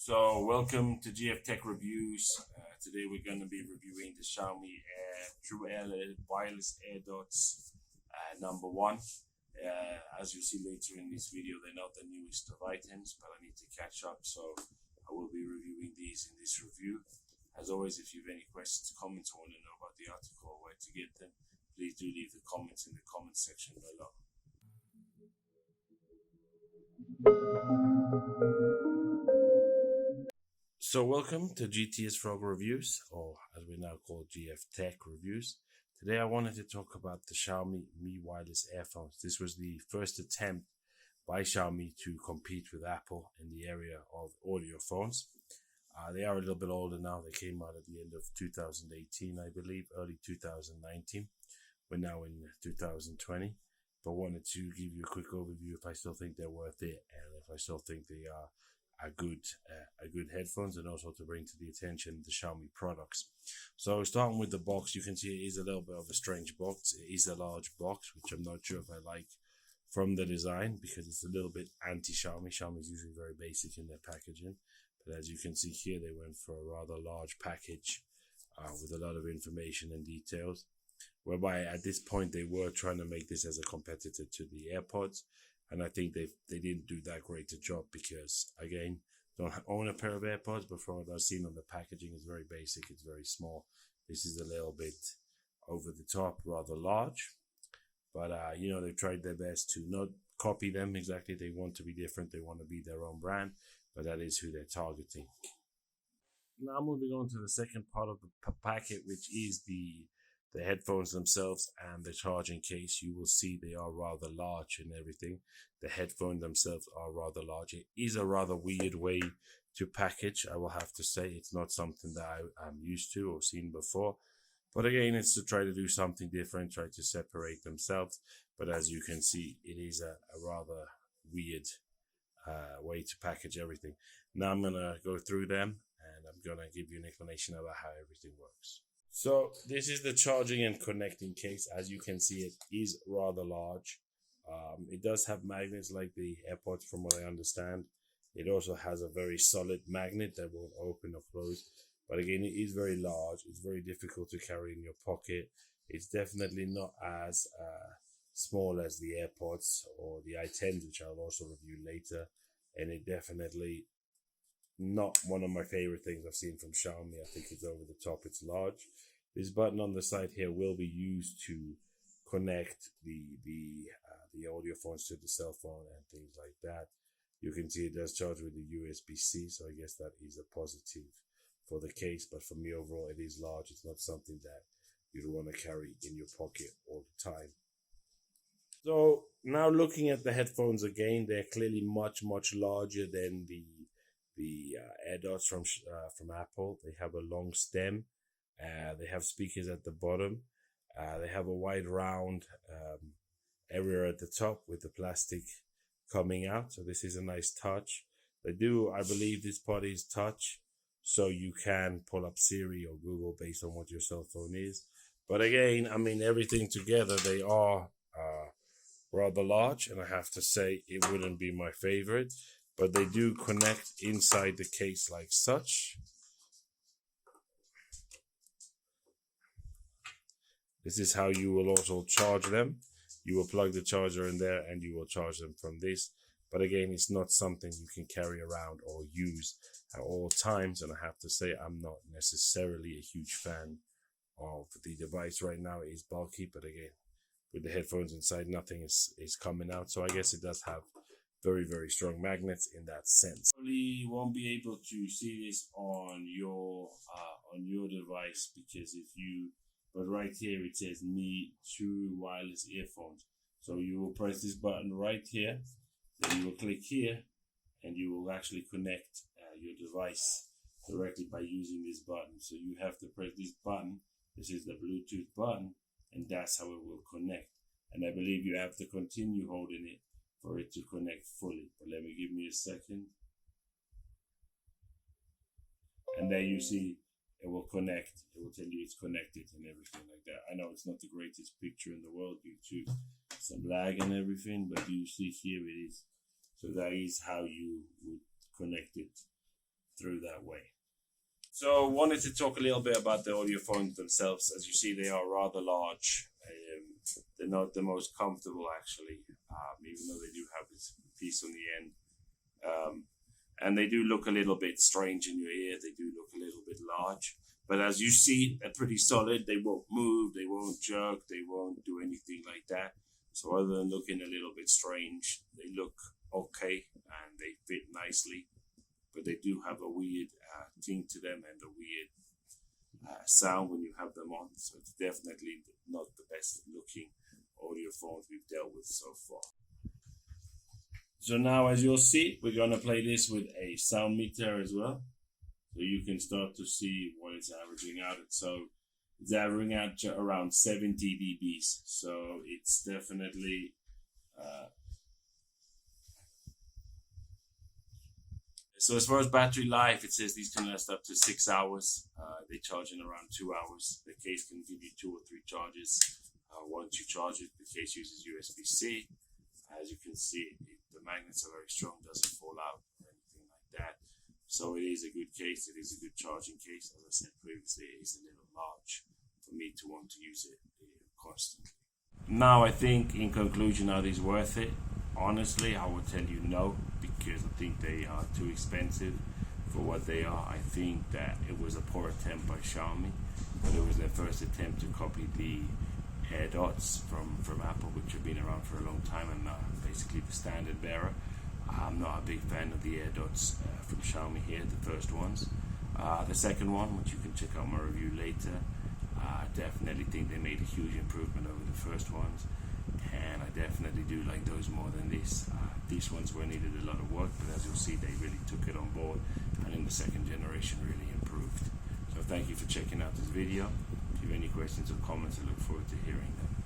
So welcome to GF Tech Reviews. Today we're going to be reviewing the Xiaomi True Wireless eardots number one. As you'll see later in this video, they're not the newest of items, but I need to catch up, so I will be reviewing these in this review. As always, if you have any questions, comments, or want to know about the article or where to get them, please do leave the comments in the comment section below. So welcome to GTS Frog Reviews, or as we now call GF Tech Reviews. Today I wanted to talk about the Xiaomi Wireless earphones. This was the first attempt by Xiaomi to compete with Apple in the area of audio phones. They are a little bit older now. They came out at the end of 2018, I believe, early 2019. We're now in 2020, but wanted to give you a quick overview if I still think they're worth it, and if I still think they are good headphones, and also to bring to the attention the Xiaomi products. So starting with the box, you can see it is a little bit of a strange box. It is a large box, which I'm not sure if I like from the design, because it's a little bit anti-Xiaomi. Xiaomi is usually very basic in their packaging, but as you can see here, they went for a rather large package with a lot of information and details, whereby at this point they were trying to make this as a competitor to the AirPods. And I think they didn't do that great a job, because, again, don't own a pair of AirPods, but from what I've seen on the packaging, it's very basic, it's very small. This is a little bit over the top, rather large. But, they've tried their best to not copy them exactly. They want to be different, they want to be their own brand, but that is who they're targeting. Now moving on to the second part of the packet, which is the headphones themselves and the charging case. You will see they are rather large and everything. The headphones themselves are rather large. It is a rather weird way to package, I will have to say. It's not something that I'm used to or seen before. But again, it's to try to do something different, try to separate themselves. But as you can see, it is a rather weird way to package everything. Now I'm going to go through them, and I'm going to give you an explanation about how everything works. So this is the charging and connecting case. As you can see, it is rather large. It does have magnets like the AirPods, from what I understand. It also has a very solid magnet that won't open or close. But again, it is very large. It's very difficult to carry in your pocket. It's definitely not as small as the AirPods or the i10s, which I'll also review later. And it definitely not one of my favorite things I've seen from Xiaomi. I think it's over the top. It's large. This button on the side here will be used to connect the audio phones to the cell phone and things like that. You can see it does charge with the USB-C, so I guess that is a positive for the case. But for me, overall, it is large. It's not something that you'd want to carry in your pocket all the time. So now looking at the headphones again, they're clearly much larger than the eardots from Apple. They have a long stem. They have speakers at the bottom. They have a wide round area at the top with the plastic coming out. So this is a nice touch. I believe this part is touch, so you can pull up Siri or Google based on what your cell phone is. But again, I mean, everything together, they are rather large, and I have to say it wouldn't be my favorite. But they do connect inside the case like such. This is how you will also charge them. You will plug the charger in there and you will charge them from this. But again, it's not something you can carry around or use at all times. And I have to say, I'm not necessarily a huge fan of the device right now. It is bulky, but again, with the headphones inside, nothing is coming out. So I guess it does have very strong magnets in that sense. You won't be able to see this on your device, because but right here it says Mi True Wireless earphones. So you will press this button right here, then you will click here, and you will actually connect your device directly by using this button. So you have to press this button. This is the Bluetooth button, and that's how it will connect. And I believe you have to continue holding it for it to connect fully. But give me a second. And there you see it will connect. It will tell you it's connected and everything like that. I know it's not the greatest picture in the world due to some lag and everything, but you see here it is. So that is how you would connect it through that way. So I wanted to talk a little bit about the audio phones themselves. As you see, they are rather large. They're not the most comfortable, actually, even though they do have this piece on the end. And they do look a little bit strange in your ear. They do look a little bit large. But as you see, they're pretty solid. They won't move. They won't jerk. They won't do anything like that. So other than looking a little bit strange, they look okay and they fit nicely. But they do have a weird ting to them and a weird sound when you have them on. So it's definitely not the best looking audio phones we've dealt with so far. So now, as you'll see, we're going to play this with a sound meter as well. So you can start to see what it's averaging out at. So it's averaging out to around 70 dBs. So it's definitely so as far as battery life, it says these can last up to 6 hours. They charge in around 2 hours. The case can give you 2 or 3 charges. Once you charge it, the case uses USB-C. As you can see, the magnets are very strong, doesn't fall out or anything like that. So it is a good case. It is a good charging case. As I said previously, it is a little large for me to want to use it constantly. Now, I think in conclusion, are these worth it? Honestly, I would tell you no, because I think they are too expensive for what they are. I think that it was a poor attempt by Xiaomi, but it was their first attempt to copy the AirDots from Apple, which have been around for a long time and are basically the standard bearer. I'm not a big fan of the AirDots from Xiaomi here, the first ones. The second one, which you can check out my review later, I definitely think they made a huge improvement over the first ones, and I definitely do like those more than this. These ones were needed a lot of work, but as you'll see, they really took it on board, and in the second generation really improved. So thank you for checking out this video. If you have any questions or comments, I look forward to hearing them.